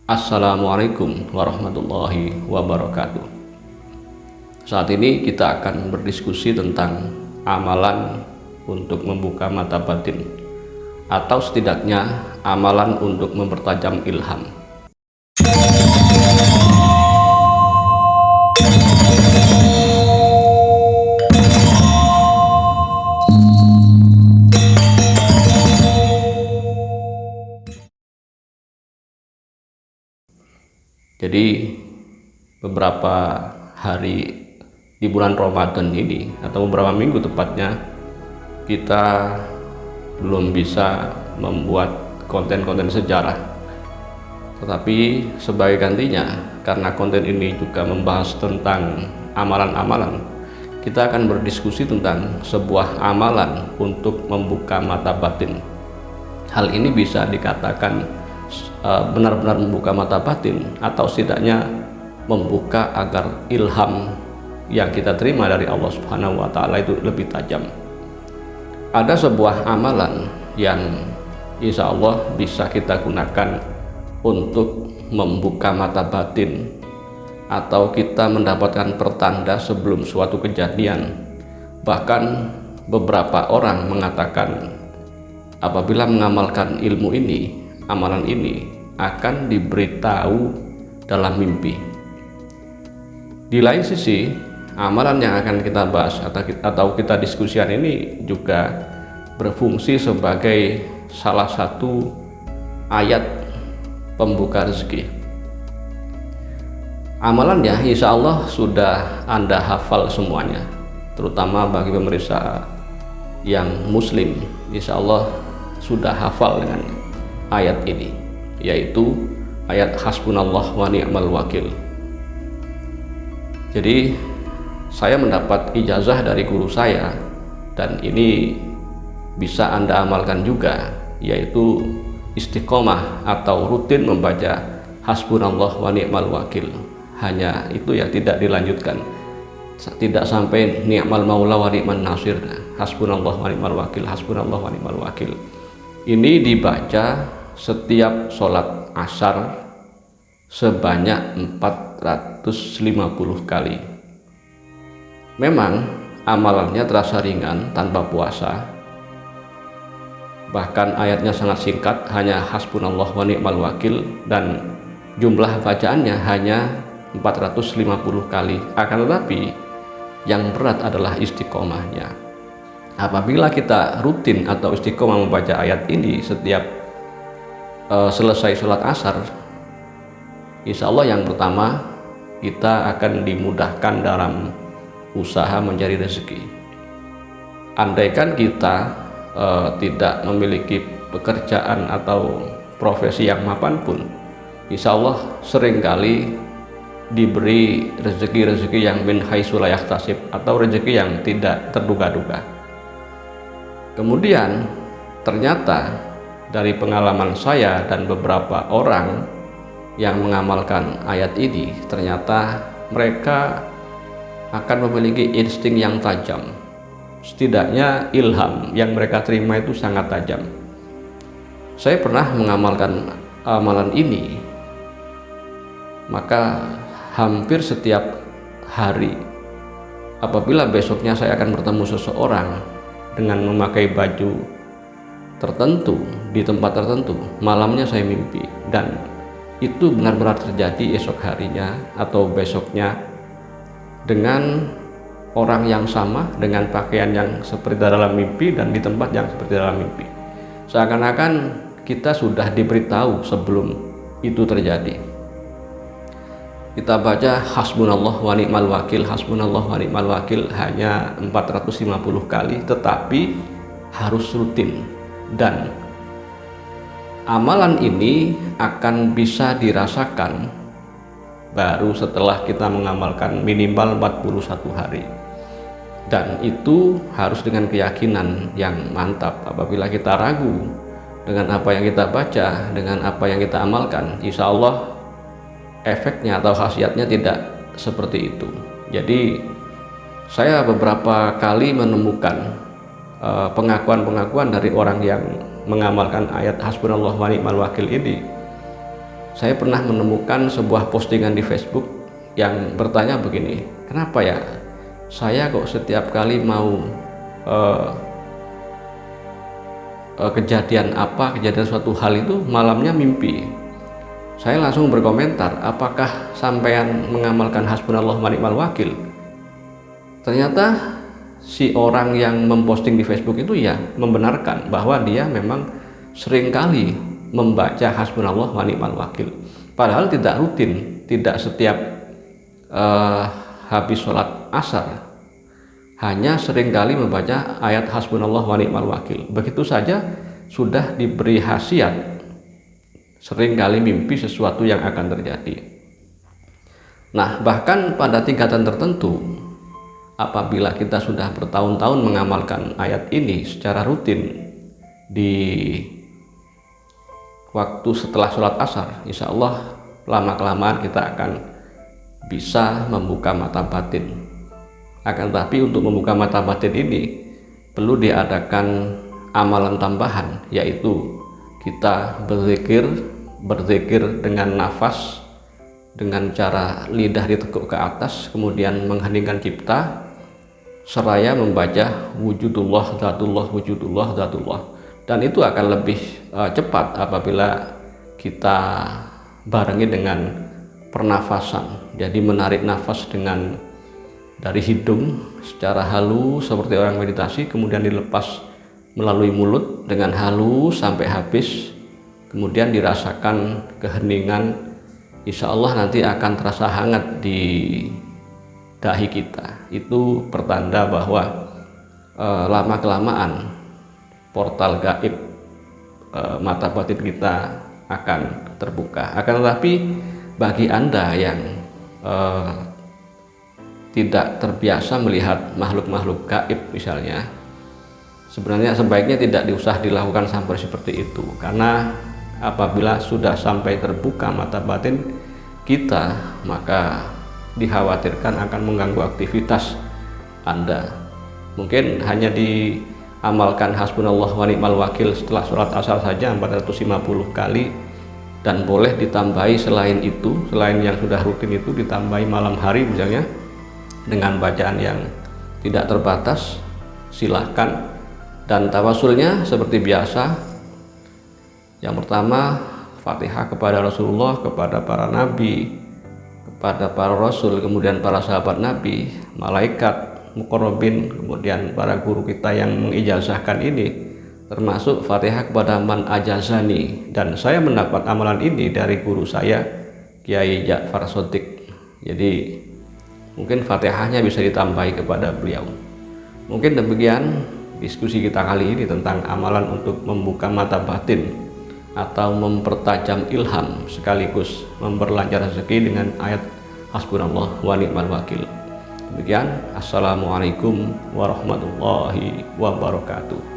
Assalamualaikum warahmatullahi wabarakatuh. Saat ini kita akan berdiskusi tentang amalan untuk membuka mata batin, atau setidaknya amalan untuk mempertajam ilham. Jadi beberapa hari di bulan Ramadan ini, atau beberapa minggu tepatnya, kita belum bisa membuat konten-konten sejarah. Tetapi sebagai gantinya, karena konten ini juga membahas tentang amalan-amalan, kita akan berdiskusi tentang sebuah amalan untuk membuka mata batin. Hal ini bisa dikatakan benar-benar membuka mata batin, atau setidaknya membuka agar ilham yang kita terima dari Allah Subhanahu wa Ta'ala itu lebih tajam. Ada sebuah amalan yang insya Allah bisa kita gunakan untuk membuka mata batin, atau kita mendapatkan pertanda sebelum suatu kejadian. Bahkan beberapa orang mengatakan apabila mengamalkan ilmu ini, amalan ini akan diberitahu dalam mimpi. Di lain sisi, amalan yang akan kita bahas atau kita diskusikan ini juga berfungsi sebagai salah satu ayat pembuka rezeki. Amalannya insya Allah sudah Anda hafal semuanya, terutama bagi pemirsa yang muslim, insya Allah sudah hafal dengan ayat ini, yaitu ayat hasbunallah wa ni'mal wakil. Jadi saya mendapat ijazah dari guru saya, dan ini bisa Anda amalkan juga, yaitu istiqomah atau rutin membaca hasbunallah wa ni'mal wakil. Hanya itu ya, tidak dilanjutkan, tidak sampai ni'mal maula wa ni'man nasir. Hasbunallah wa ni'mal wakil, hasbunallah wa ni'mal wakil. Ini dibaca setiap sholat asar sebanyak 450 kali. Memang amalannya terasa ringan tanpa puasa, bahkan ayatnya sangat singkat, hanya hasbunallah wa ni'mal wakil, dan jumlah bacaannya hanya 450 kali. Akan tetapi yang berat adalah istiqomahnya. Apabila kita rutin atau istiqomah membaca ayat ini setiap selesai sholat asar, insya Allah yang pertama, kita akan dimudahkan dalam usaha mencari rezeki. Andaikan kita tidak memiliki pekerjaan atau profesi yang mapan pun, insya Allah seringkali diberi rezeki-rezeki yang min haitsu la yahtasib, atau rezeki yang tidak terduga-duga. Kemudian ternyata dari pengalaman saya dan beberapa orang yang mengamalkan ayat ini, ternyata mereka akan memiliki insting yang tajam. Setidaknya ilham yang mereka terima itu sangat tajam. Saya pernah mengamalkan amalan ini, maka hampir setiap hari, apabila besoknya saya akan bertemu seseorang dengan memakai baju tertentu di tempat tertentu, malamnya saya mimpi, dan itu benar-benar terjadi esok harinya atau besoknya dengan orang yang sama, dengan pakaian yang seperti dalam mimpi dan di tempat yang seperti dalam mimpi. Seakan-akan kita sudah diberitahu sebelum itu terjadi. Kita baca hasbunallah wa ni'mal wakil, hasbunallah wa ni'mal wakil hanya 450 kali, tetapi harus rutin, dan amalan ini akan bisa dirasakan baru setelah kita mengamalkan minimal 41 hari. Dan itu harus dengan keyakinan yang mantap. Apabila kita ragu dengan apa yang kita baca, dengan apa yang kita amalkan, insya Allah efeknya atau khasiatnya tidak seperti itu. Jadi saya beberapa kali menemukan pengakuan-pengakuan dari orang yang mengamalkan ayat hasbunallah wa ni'mal wakil ini Saya pernah menemukan sebuah postingan di Facebook yang bertanya begini, kenapa ya saya kok setiap kali mau kejadian suatu hal itu malamnya mimpi. Saya langsung berkomentar, apakah sampean mengamalkan hasbunallah wa ni'mal wakil? Ternyata si orang yang memposting di Facebook itu ya membenarkan bahwa dia memang seringkali membaca hasbunallah wa ni'mal wakil, padahal tidak rutin, tidak setiap habis sholat asar, hanya seringkali membaca ayat hasbunallah wa ni'mal wakil. Begitu saja sudah diberi khasiat seringkali mimpi sesuatu yang akan terjadi. Nah, bahkan pada tingkatan tertentu, apabila kita sudah bertahun-tahun mengamalkan ayat ini secara rutin di waktu setelah sholat asar, insya Allah lama-kelamaan kita akan bisa membuka mata batin. Akan tetapi untuk membuka mata batin ini perlu diadakan amalan tambahan, yaitu kita berzikir dengan nafas, dengan cara lidah ditekuk ke atas, kemudian mengheningkan cipta, seraya membaca wujudullah dzatullah wujudullah dzatullah. Dan itu akan lebih cepat apabila kita barengi dengan pernafasan. Jadi menarik nafas dari hidung secara halus seperti orang meditasi, kemudian dilepas melalui mulut dengan halus sampai habis, kemudian dirasakan keheningan. Insya Allah nanti akan terasa hangat di dahi kita. Itu pertanda bahwa lama-kelamaan portal gaib mata batin kita akan terbuka. Akan tetapi bagi Anda yang tidak terbiasa melihat makhluk-makhluk gaib misalnya, sebenarnya sebaiknya tidak diusah dilakukan sampai seperti itu, karena apabila sudah sampai terbuka mata batin kita, maka dikhawatirkan akan mengganggu aktivitas Anda. Mungkin hanya diamalkan hasbunallah wa ni'mal wakil setelah sholat asar saja 450 kali, dan boleh ditambahi selain itu, selain yang sudah rutin itu ditambahi malam hari misalnya dengan bacaan yang tidak terbatas, silahkan. Dan tawasulnya seperti biasa, yang pertama Fatihah kepada Rasulullah, kepada para nabi, kepada para rasul, kemudian para sahabat nabi, malaikat muqarrabin, kemudian para guru kita yang mengijazahkan ini, termasuk Fatihah kepada man ajazani, dan saya mendapat amalan ini dari guru saya Kiai Ja'far Shodiq. Jadi mungkin Fatihahnya bisa ditambahi kepada beliau. Mungkin demikian diskusi kita kali ini tentang amalan untuk membuka mata batin atau mempertajam ilham sekaligus memperlancar rezeki dengan ayat hasbunallah wa ni'mal wakil. Demikian, assalamualaikum warahmatullahi wabarakatuh.